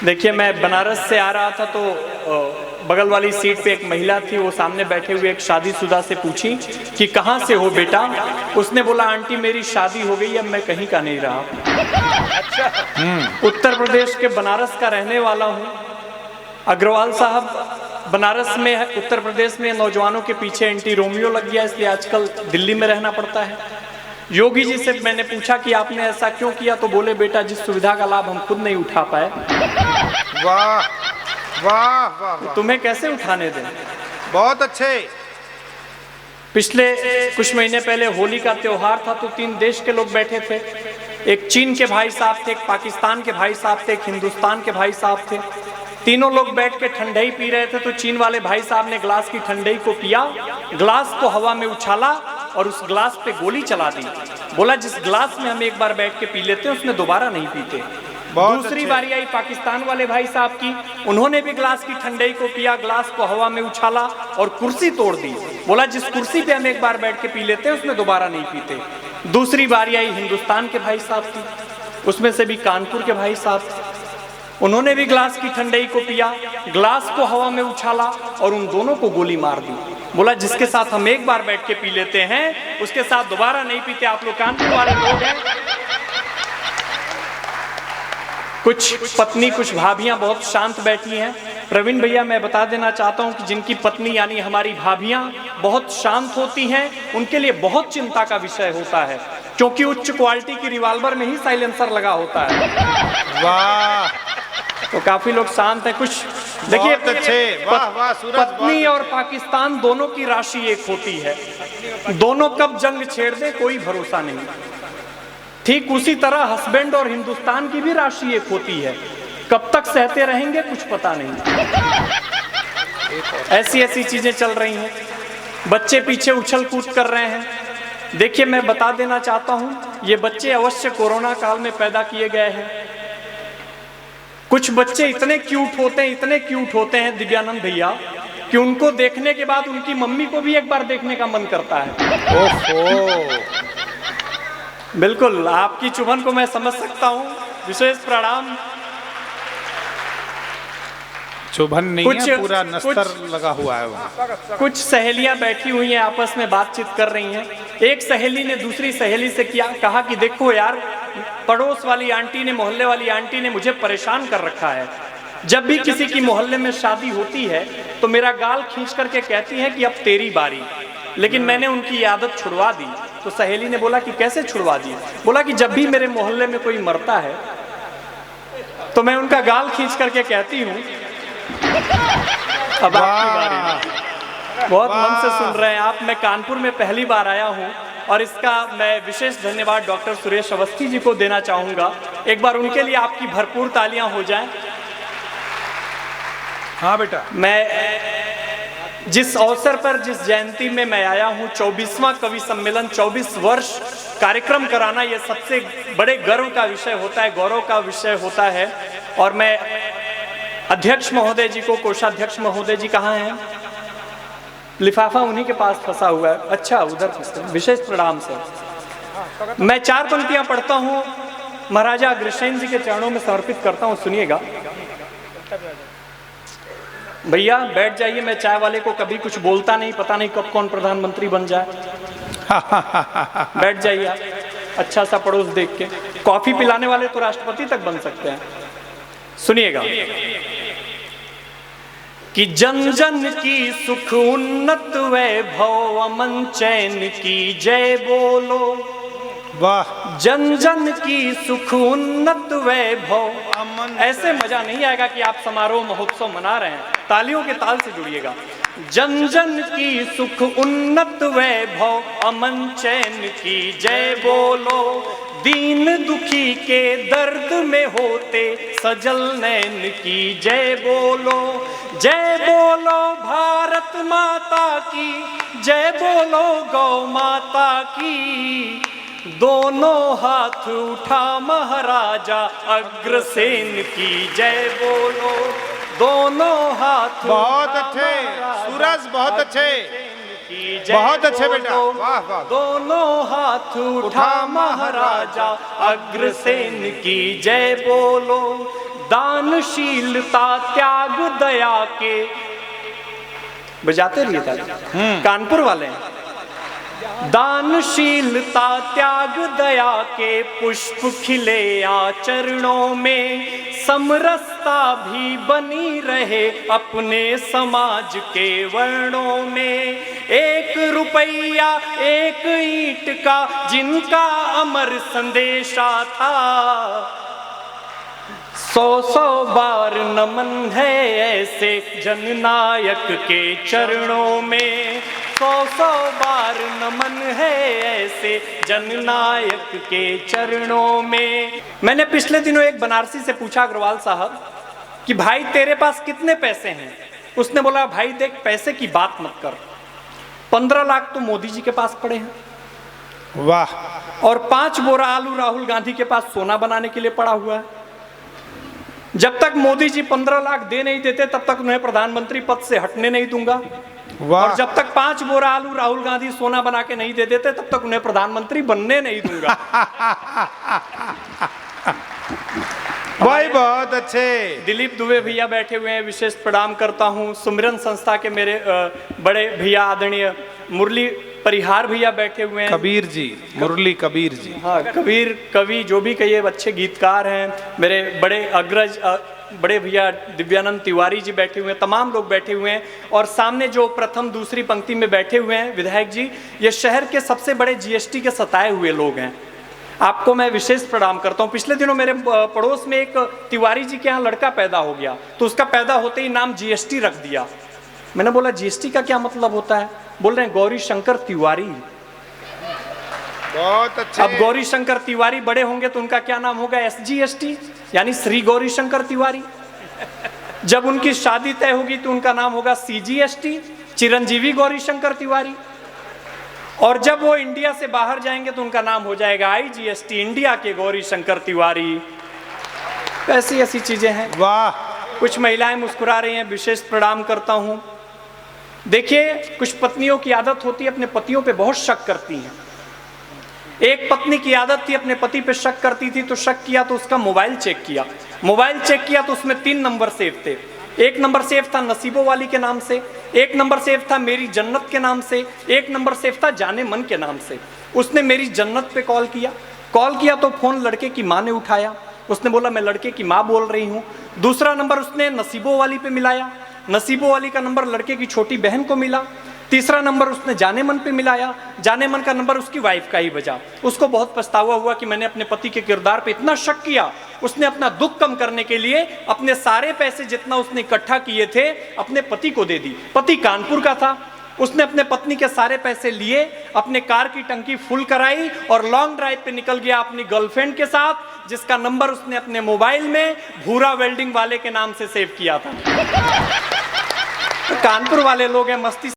देखिए, मैं बनारस से आ रहा था तो बगल वाली सीट पे एक महिला थी। वो सामने बैठे हुए एक शादीशुदा से पूछी कि कहाँ से हो बेटा। उसने बोला आंटी मेरी शादी हो गई, अब मैं कहीं का नहीं रहा। उत्तर प्रदेश के बनारस का रहने वाला हूँ। अग्रवाल साहब बनारस में, उत्तर प्रदेश में नौजवानों के पीछे एंटी रोमियो लग गया, इसलिए आजकल दिल्ली में रहना पड़ता है। योगी जी से मैंने पूछा कि आपने ऐसा क्यों किया, तो बोले बेटा जिस सुविधा का लाभ हम खुद नहीं उठा पाए, वाह वाह वाह, तुम्हें कैसे उठाने दें। बहुत अच्छे। पिछले कुछ महीने पहले होली का त्योहार था तो 3 देश के लोग बैठे थे। एक चीन के भाई साहब थे, एक पाकिस्तान के भाई साहब थे, एक हिंदुस्तान के भाई साहब थे। तीनों लोग बैठ के ठंडाई पी रहे थे तो चीन वाले भाई साहब ने ग्लास की ठंडाई को पिया, ग्लास को हवा में उछाला और उस ग्लास पे गोली चला दी। बोला जिस ग्लास में हम एक बार बैठ के पी लेते हैं उसमें दोबारा नहीं पीते। दूसरी बारी आई पाकिस्तान वाले भाई साहब की, उन्होंने भी ग्लास की ठंडाई को पिया, ग्लास को हवा में उछाला और कुर्सी तोड़ दी। बोला जिस कुर्सी पे हम एक बार बैठ के पी लेते हैं उसमें दोबारा नहीं पीते। दूसरी बारी आई हिंदुस्तान के भाई साहब की, उसमें से भी कानपुर के भाई साहब, उन्होंने भी ग्लास की ठंडाई को पिया, ग्लास को हवा में उछाला और उन दोनों को गोली मार दी। बोला जिसके साथ हम एक बार बैठ के पी लेते हैं उसके साथ दोबारा नहीं पीते। आप लोग कानपुर वाले लोग हैं। कुछ पत्नी कुछ भाभियां बहुत शांत बैठी हैं। प्रवीण भैया मैं बता देना चाहता हूं कि जिनकी पत्नी यानी हमारी भाभियां बहुत शांत होती हैं उनके लिए बहुत चिंता का विषय होता है, क्योंकि उच्च क्वालिटी की रिवॉल्वर में ही साइलेंसर लगा होता है। वाह, तो काफी लोग शांत हैं। कुछ देखिए अच्छे, वाह वाह सूरज, पत्नी और पाकिस्तान दोनों की राशि एक होती है, दोनों कब जंग छेड़ दे कोई भरोसा नहीं। ठीक उसी तरह हस्बैंड और हिंदुस्तान की भी राशि एक होती है, कब तक सहते रहेंगे कुछ पता नहीं। ऐसी ऐसी चीजें चल रही हैं, बच्चे पीछे उछल कूद कर रहे हैं। देखिए मैं बता देना चाहता हूं ये बच्चे अवश्य कोरोना काल में पैदा किए गए हैं। कुछ बच्चे इतने क्यूट होते हैं, इतने क्यूट होते हैं दिव्यानंद भैया, कि उनको देखने के बाद उनकी मम्मी को भी एक बार देखने का मन करता है। ओहो, बिल्कुल आपकी चुभन को मैं समझ सकता हूं, विशेष प्रणाम। चुभन नहीं है, पूरा नस्तर लगा हुआ है वहाँ। कुछ सहेलियां बैठी हुई हैं, आपस में बातचीत कर रही हैं। एक सहेली ने दूसरी सहेली से कहा कि देखो यार, पड़ोस वाली आंटी ने, मोहल्ले वाली आंटी ने मुझे परेशान कर रखा है। जब भी किसी की मोहल्ले में शादी होती है तो मेरा गाल खींच करके कहती है कि अब तेरी बारी, लेकिन मैंने उनकी आदत छुड़वा दी। तो सहेली ने बोला कि कैसे छुड़वा दी? बोला कि जब भी मेरे मोहल्ले में कोई मरता है तो मैं उनका गाल खींच करके कहती हूँ अब आपकी बारी। बहुत मन से सुन रहे हैं आप। मैं कानपुर में पहली बार आया हूँ और इसका मैं विशेष धन्यवाद डॉक्टर सुरेश अवस्थी जी को देना चाहूंगा। एक बार उनके लिए आपकी भरपूर तालियां हो जाएं। हाँ बेटा, मैं जिस अवसर पर, जिस जयंती में मैं आया हूँ, 24वां कवि सम्मेलन, 24 वर्ष कार्यक्रम कराना, यह सबसे बड़े गर्व का विषय होता है, गौरव का विषय होता है। और मैं अध्यक्ष महोदय जी को, कोषाध्यक्ष महोदय जी कहाँ हैं? लिफाफा उन्हीं के पास फंसा हुआ है। अच्छा, उधर विशेष प्रणाम से मैं 4 पंक्तियां पढ़ता हूं, महाराजा अग्रसेन जी के चरणों में समर्पित करता हूं, सुनिएगा। भैया बैठ जाइए, मैं चाय वाले को कभी कुछ बोलता नहीं, पता नहीं कब कौन प्रधानमंत्री बन जाए। बैठ जाइए आप, अच्छा सा पड़ोस देख के। कॉफी पिलाने वाले तो राष्ट्रपति तक बन सकते हैं। सुनिएगा कि जन जन की सुख उन्नत वैभव अमन चैन की जय बोलो। वाह, जन जन की सुख उन्नत वैभव अमन। ऐसे मजा नहीं आएगा कि आप समारोह महोत्सव मना रहे हैं, तालियों के ताल से जुड़िएगा। जन जन की सुख उन्नत वैभव अमन चैन की जय बोलो। दीन दुखी के दर्द में होते सजल नैन की जय बोलो। जय बोलो भारत माता की, जय बोलो गौ माता की। दोनों हाथ उठा महाराजा अग्रसेन की जय बोलो। दोनों हाथ, बहुत अच्छे सूरज, बहुत अच्छे, बहुत अच्छे बेटा, वाह वाह। दोनों हाथ उठा महाराजा अग्रसेन की जय बोलो। दानशीलता त्याग दया के, बजाते रहिए ताली, कानपुर वाले हैं। दानशीलता त्याग दया के पुष्प खिले आचरणों में, समरसता भी बनी रहे अपने समाज के वर्णों में। 1 रुपया 1 ईंट का जिनका अमर संदेशा था, 100 बार नमन है ऐसे जननायक के चरणों में। 100 बार नमन है ऐसे जननायक के चरणों में। मैंने पिछले दिनों एक बनारसी से पूछा, अग्रवाल साहब, कि भाई तेरे पास कितने पैसे हैं? उसने बोला, भाई देख पैसे की बात मत कर, 15 लाख तो मोदी जी के पास पड़े हैं। वाह। और 5 बोरा आलू राहुल गांधी के पास सोना बनाने के लिए पड़ा हुआ है। जब तक मोदी जी 15 लाख दे नहीं देते तब तक उन्हें प्रधानमंत्री पद से हटने नहीं दूंगा। और जब तक 5 बोरा आलू राहुल गांधी सोना बना के नहीं दे देते तब तक उन्हें प्रधानमंत्री बनने नहीं दूंगा। भाई बहुत अच्छे। दिलीप दुबे भैया बैठे हुए हैं, विशेष प्रणाम करता हूं। सुमिरन संस्था के मेरे बड़े भैया आदरणीय मुरली परिहार भैया बैठे हुए हैं। कबीर जी, मुरली कबीर जी। हाँ, कबीर कवि जो भी कहिए, अच्छे गीतकार हैं। मेरे बड़े अग्रज बड़े भैया दिव्यानंद तिवारी जी बैठे हुए हैं, तमाम लोग बैठे हुए हैं। और सामने जो प्रथम दूसरी पंक्ति में बैठे हुए हैं विधायक जी, ये शहर के सबसे बड़े जीएसटी के सताए हुए लोग हैं। आपको मैं विशेष प्रणाम करता हूँ। पिछले दिनों मेरे पड़ोस में एक तिवारी जी के यहाँ लड़का पैदा हो गया, तो उसका पैदा होते ही नाम जीएसटी रख दिया। मैंने बोला जीएसटी का क्या मतलब होता है? बोल रहे हैं गौरी शंकर तिवारी। बहुत अच्छे। अब गौरी शंकर तिवारी बड़े होंगे तो उनका क्या नाम होगा? SGST, यानी श्री गौरी शंकर तिवारी। जब उनकी शादी तय होगी तो उनका नाम होगा CGST, चिरंजीवी गौरी शंकर तिवारी। और जब वो इंडिया से बाहर जाएंगे तो उनका नाम हो जाएगा IGST, इंडिया के गौरी शंकर तिवारी। ऐसी ऐसी चीजें हैं। वाह। कुछ महिलाएं मुस्कुरा रही हैं, विशेष प्रणाम करता हूं। देखिए, कुछ पत्नियों की आदत होती है अपने पतियों पे बहुत शक करती हैं। एक पत्नी की आदत थी, अपने पति पे शक करती थी, तो शक किया तो उसका मोबाइल चेक किया। मोबाइल चेक किया तो उसमें 3 नंबर सेव थे। एक नंबर सेव था नसीबों वाली के नाम से, एक नंबर सेव था मेरी जन्नत के नाम से, एक नंबर सेव था जाने मन के नाम से। उसने मेरी जन्नत पे कॉल किया तो फोन लड़के की माँ ने उठाया। उसने बोला मैं लड़के की माँ बोल रही हूँ। दूसरा नंबर उसने नसीबों वाली पे मिलाया, नसीबों वाली का नंबर लड़के की छोटी बहन को मिला। तीसरा नंबर उसने जाने मन पे मिलाया, जाने मन का नंबर उसकी वाइफ का ही बजा। उसको बहुत पछतावा हुआ कि मैंने अपने पति के किरदार पे इतना शक किया। उसने अपना दुख कम करने के लिए अपने सारे पैसे जितना उसने इकट्ठा किए थे अपने पति को दे दी। पति कानपुर का था। उसने अपने पत्नी के सारे पैसे लिए, अपने कार की टंकी फुल कराई और लॉन्ग ड्राइव पे निकल गया अपनी गर्लफ्रेंड के साथ, जिसका नंबर उसने अपने मोबाइल में भूरा वेल्डिंग वाले के नाम से सेव किया था। तो कानपुर वाले लोग हैं, मस्ती